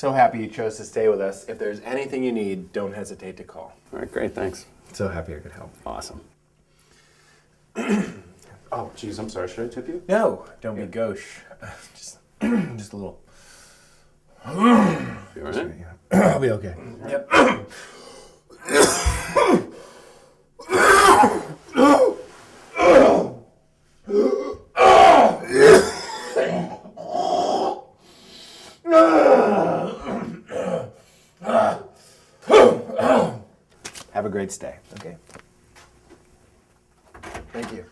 So happy you chose to stay with us. If there's anything you need, don't hesitate to call. All right, great, thanks. So happy I could help. Awesome. Oh, geez, I'm sorry. Should I tip you? No, don't be gauche. Just a little. You all right? I'll be okay. Yep. Have a great stay. Okay. Thank you.